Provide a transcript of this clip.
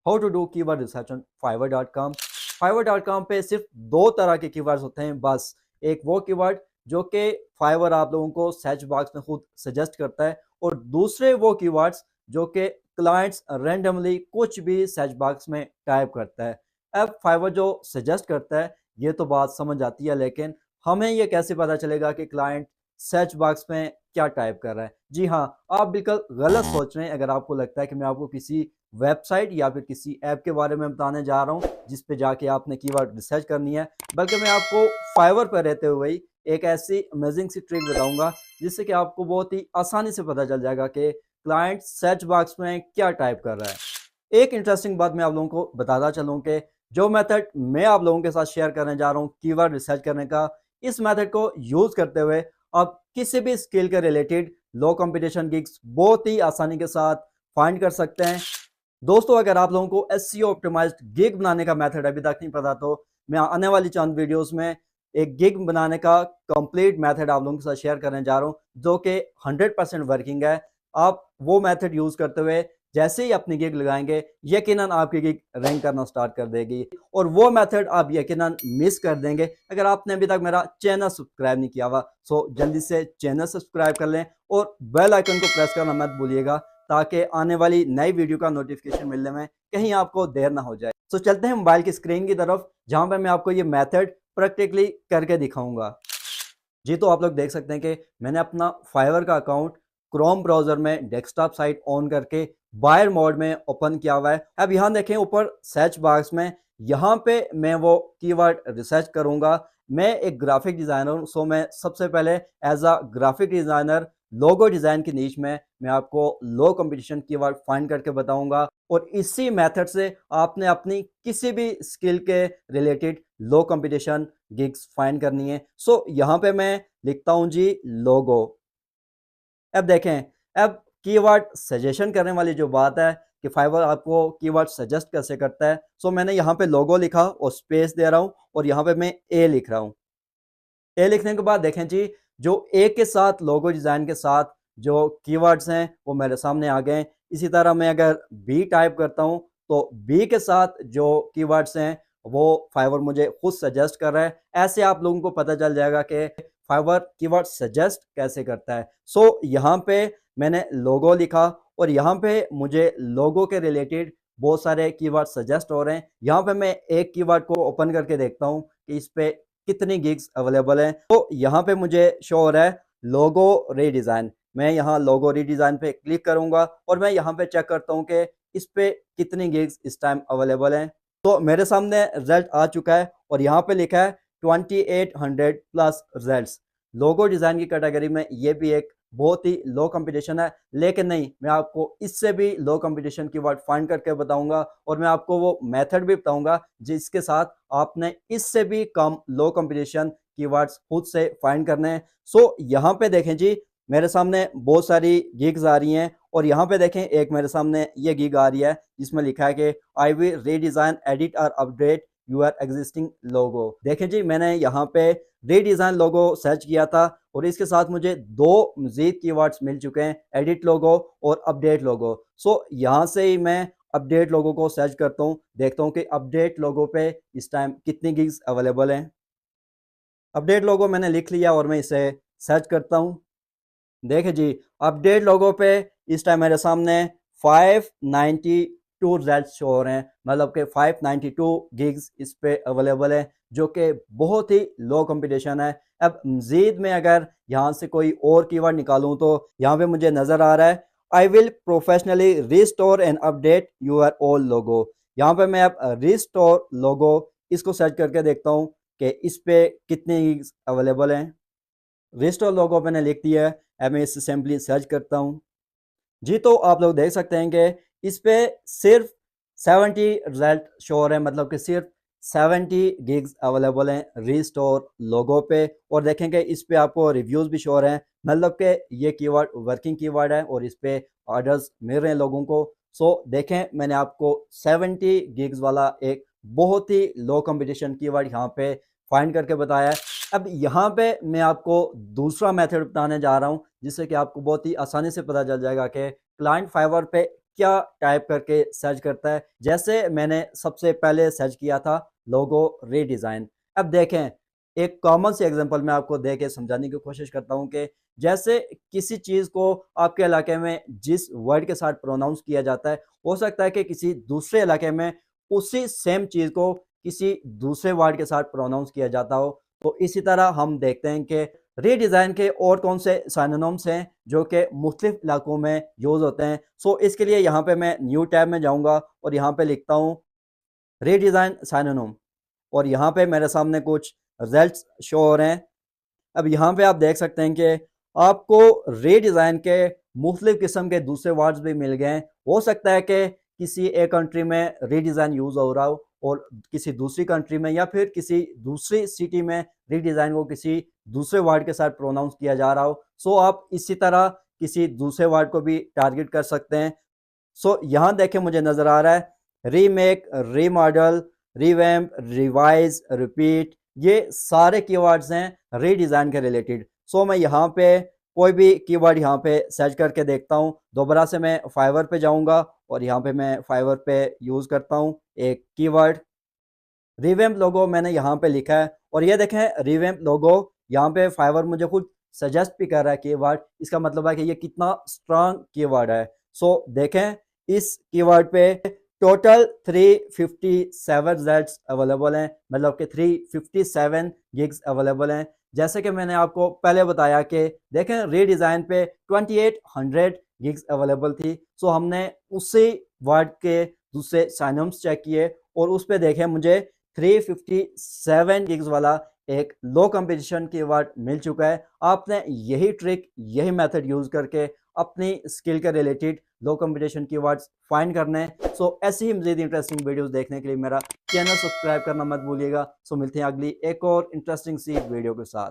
How to do keyword research on fiverr.com। fiverr.com पे सिर्फ दो तरह के कीवर्ड्स होते हैं बस। एक वो कीवर्ड जो कि फाइवर आप लोगों को सर्च बॉक्स में खुद सजेस्ट करता है, और दूसरे वो कीवर्ड्स जो कि क्लाइंट्स रैंडमली कुछ भी सर्च बॉक्स में टाइप करता है। अब फाइवर जो सजेस्ट करता है ये तो बात समझ आती है, लेकिन हमें ये कैसे पता चलेगा कि क्लाइंट सर्च बॉक्स में क्या टाइप कर रहा है? जी हाँ, आप बिल्कुल गलत सोच रहे हैं अगर आपको लगता है कि मैं आपको किसी वेबसाइट या फिर किसी ऐप के बारे में बताने जा रहा हूँ जिस पे जाके आपने कीवर्ड रिसर्च करनी है, बल्कि मैं आपको फाइवर पर रहते हुए ही एक ऐसी अमेजिंग सी ट्रिक बताऊंगा जिससे कि आपको बहुत ही आसानी से पता चल जाएगा कि क्लाइंट सर्च बॉक्स में क्या टाइप कर रहा है। एक इंटरेस्टिंग बात मैं आप लोगों को बताता चलूं कि जो मेथड मैं आप लोगों के साथ शेयर करने जा रहा हूँ कीवर्ड रिसर्च करने का, इस मेथड को यूज करते हुए आप किसी भी स्किल के रिलेटेड लो कंपटीशन गिग्स बहुत ही आसानी के साथ फाइंड कर सकते हैं। दोस्तों, अगर आप लोगों को एसईओ ऑप्टिमाइज्ड गिग बनाने का मेथड अभी तक नहीं पता तो मैं आने वाली चंद वीडियोस में एक गिग बनाने का कंप्लीट मेथड आप लोगों के साथ शेयर करने जा रहा हूं जो कि 100% वर्किंग है। आप वो मेथड यूज करते हुए जैसे ही अपनी गिग लगाएंगे यकीनन आपकी गिग रैंक करना स्टार्ट कर देगी, और वो मेथड आप यकीनन मिस कर देंगे अगर आपने अभी तक मेरा चैनल सब्सक्राइब नहीं किया हुआ। सो जल्दी से चैनल सब्सक्राइब कर लें और बेल आइकन को प्रेस करना मत भूलिएगा ताकि आने वाली नई वीडियो का नोटिफिकेशन मिलने में कहीं आपको देर ना हो जाए। तो चलते हैं मोबाइल की स्क्रीन की तरफ जहां पर मैं आपको ये मेथड प्रैक्टिकली करके दिखाऊंगा। जी, तो आप लोग देख सकते हैं कि मैंने अपना फाइवर का अकाउंट क्रोम ब्राउजर में डेस्कटॉप साइट ऑन करके बायर मोड में ओपन किया हुआ है। अब यहाँ देखें ऊपर सर्च बॉक्स में यहाँ पे मैं वो कीवर्ड रिसर्च करूंगा। मैं एक ग्राफिक डिजाइनर हूँ, सो मैं सबसे पहले as a graphic designer logo design की नीच में मैं आपको लो कंपटीशन कीवर्ड फाइंड करके बताऊंगा, और इसी मेथड से आपने अपनी किसी भी स्किल के रिलेटेड लो कंपटीशन गिग्स फाइंड करनी है। सो यहाँ पे मैं लिखता हूँ जी लोगो। अब देखें, अब कीवर्ड सजेशन करने वाली जो बात है कि फाइवर आपको कीवर्ड सजेस्ट कैसे करता है, सो मैंने यहाँ पे लोगो लिखा और स्पेस दे रहा हूँ और यहाँ पे मैं ए लिख रहा हूँ। ए लिखने के बाद देखें जी, जो ए के साथ लोगो डिजाइन के साथ जो कीवर्ड्स हैं वो मेरे सामने आ गए। इसी तरह मैं अगर बी टाइप करता हूं तो बी के साथ जो कीवर्ड्स हैं वो फाइवर मुझे खुद सजेस्ट कर रहा है। ऐसे आप लोगों को पता चल जाएगा कि फाइवर कीवर्ड सजेस्ट कैसे करता है। सो यहाँ पे मैंने लोगो लिखा और यहाँ पे मुझे लोगो के रिलेटेड बहुत सारे कीवर्ड सजेस्ट हो रहे हैं। यहाँ पे मैं एक कीवर्ड को ओपन करके देखता हूँ कि इस पे कितनी गिग्स अवेलेबल हैं। तो यहाँ पे मुझे शो हो रहा है लोगो रीडिज़ाइन। मैं यहाँ लोगो रीडिज़ाइन पे क्लिक करूंगा और मैं यहाँ पे चेक करता हूँ कि इस पे कितनी गिग्स इस टाइम अवेलेबल हैं। तो मेरे सामने रिजल्ट आ चुका है और यहाँ पे लिखा है 2800 प्लस रिजल्ट्स। लोगो डिज़ाइन की कैटेगरी में ये भी एक बहुत ही लो कंपटीशन है, लेकिन नहीं, मैं आपको इससे भी लो कंपटीशन की वर्ड फाइंड करके बताऊंगा और मैं आपको वो मेथड भी बताऊंगा जिसके साथ आपने इससे भी कम लो कंपटीशन कीवर्ड्स खुद से फाइंड करने हैं। सो यहाँ पे देखें जी, मेरे सामने बहुत सारी गिग्स आ रही हैं और यहाँ पे देखें एक मेरे सामने ये गिग आ रही है जिसमें लिखा है कि आई विल रीडिजाइन एडिट और अपडेट यूर एग्जिस्टिंग लोगो। देखें जी, मैंने यहाँ पे रीडिजाइन लोगो सर्च किया था और इसके साथ मुझे दो मजीद कीवर्ड्स मिल चुके हैं, एडिट लोगो और अपडेट लोगो। सो यहाँ से ही मैं अपडेट लोगों को सर्च करता हूँ, देखता हूँ कि अपडेट लोगों पे इस टाइम कितनी गिग्स अवेलेबल हैं। अपडेट लोगो मैंने लिख लिया और मैं इसे सर्च करता हूँ। देखिए जी, अपडेट लोगों पे इस टाइम मेरे सामने 592 रिजल्ट शो हो रहे हैं, मतलब कि 592 गिग्स इस पे अवेलेबल है जो कि बहुत ही लो कंपटीशन है। अब मजीद में अगर यहाँ से कोई और कीवर्ड निकालूं तो यहाँ पे मुझे नज़र आ रहा है I will professionally restore and update your old logo. यहाँ पे मैं अब रिस्टोर लोगो इसको सर्च करके देखता हूँ कि इस पे कितने गिग्स अवेलेबल हैं। रिस्टोर लोगो मैंने लिख दिया है, अब मैं इसे सिंपली सर्च करता हूँ। जी, तो आप लोग देख सकते हैं कि इस पे सिर्फ 70 रिजल्ट शो हो रहे हैं, मतलब कि सिर्फ 70 गिग्स अवेलेबल हैं रिस्टोर लोगो पे। और देखेंगे इस पे आपको रिव्यूज भी शो हो रहे हैं, मतलब कि ये कीवर्ड वर्किंग कीवर्ड है और इस पे ऑर्डर्स मिल रहे हैं लोगों को। सो देखें, मैंने आपको 70 गिग्स वाला एक बहुत ही लो कंपटीशन कीवर्ड यहाँ पे फाइंड करके बताया है। अब यहाँ पे मैं आपको दूसरा मेथड बताने जा रहा हूँ जिससे कि आपको बहुत ही आसानी से पता चल जाएगा कि क्लाइंट फाइवर पे क्या टाइप करके सर्च करता है। जैसे मैंने सबसे पहले सर्च किया था लोगो रीडिज़ाइन। अब देखें, एक कॉमन सी एग्जांपल मैं आपको दे के समझाने की कोशिश करता हूँ कि जैसे किसी चीज़ को आपके इलाके में जिस वर्ड के साथ प्रोनाउंस किया जाता है, हो सकता है कि किसी दूसरे इलाके में उसी सेम चीज़ को किसी दूसरे वर्ड के साथ प्रोनाउंस किया जाता हो। तो इसी तरह हम देखते हैं कि रीडिज़ाइन के और कौन से सिनोनिम्स हैं जो कि मुख्तलिफ इलाकों में यूज़ होते हैं। सो इसके लिए यहाँ पे मैं न्यू टैब में जाऊँगा और यहाँ पे लिखता हूँ रीडिज़ाइन सिनोनिम, और यहाँ पे मेरे सामने कुछ रिजल्ट्स शो हो रहे हैं। अब यहाँ पे आप देख सकते हैं कि आपको रीडिज़ाइन के मुख्तलिफ किस्म के दूसरे वर्ड्स भी मिल गए हैं। हो सकता है कि किसी एक कंट्री में रीडिज़ाइन यूज़ हो रहा हो और किसी दूसरी कंट्री में या फिर किसी दूसरी सिटी में रीडिज़ाइन को किसी दूसरे वर्ड के साथ प्रोनाउंस किया जा रहा हो। सो आप इसी तरह किसी दूसरे वर्ड को भी टारगेट कर सकते हैं। सो यहाँ देखें, मुझे नज़र आ रहा है remake, remodel, revamp, revise, repeat, ये सारे कीवर्ड्स हैं रीडिज़ाइन के रिलेटेड। सो मैं यहाँ पे कोई भी कीवर्ड यहाँ पे सर्च करके देखता हूँ। दोबारा से मैं फाइवर पे जाऊँगा और यहाँ पे मैं फाइवर पे यूज़ करता हूँ एक कीवर्ड रिवैम्प लोगो। मैंने यहाँ पे लिखा है और ये देखें रिवैम्प लोगो, यहाँ पे फाइवर मुझे खुद सजेस्ट भी कर रहा है कीवर्ड। इसका मतलब है कि ये कितना स्ट्रांग कीवर्ड है। सो देखें, इस कीवर्ड पे टोटल 357 जेड्स अवेलेबल हैं, मतलब कि 357 गिग्स अवेलेबल हैं। जैसे कि मैंने आपको पहले बताया कि देखें रीडिज़ाइन पे 2800 गिग्स अवेलेबल थी। सो हमने उसी वर्ड के दूसरे साइनम्स चेक किए और उस पे देखें मुझे 357 गिग्स वाला एक लो कंपटीशन कीवर्ड मिल चुका है। आपने यही ट्रिक, यही मेथड यूज़ करके अपनी स्किल के रिलेटेड लो कंपटीशन कीवर्ड्स फाइंड करने हैं। सो ऐसी ही मज़ीद इंटरेस्टिंग वीडियोस देखने के लिए मेरा चैनल सब्सक्राइब करना मत भूलिएगा। सो मिलते हैं अगली एक और इंटरेस्टिंग सी वीडियो के साथ।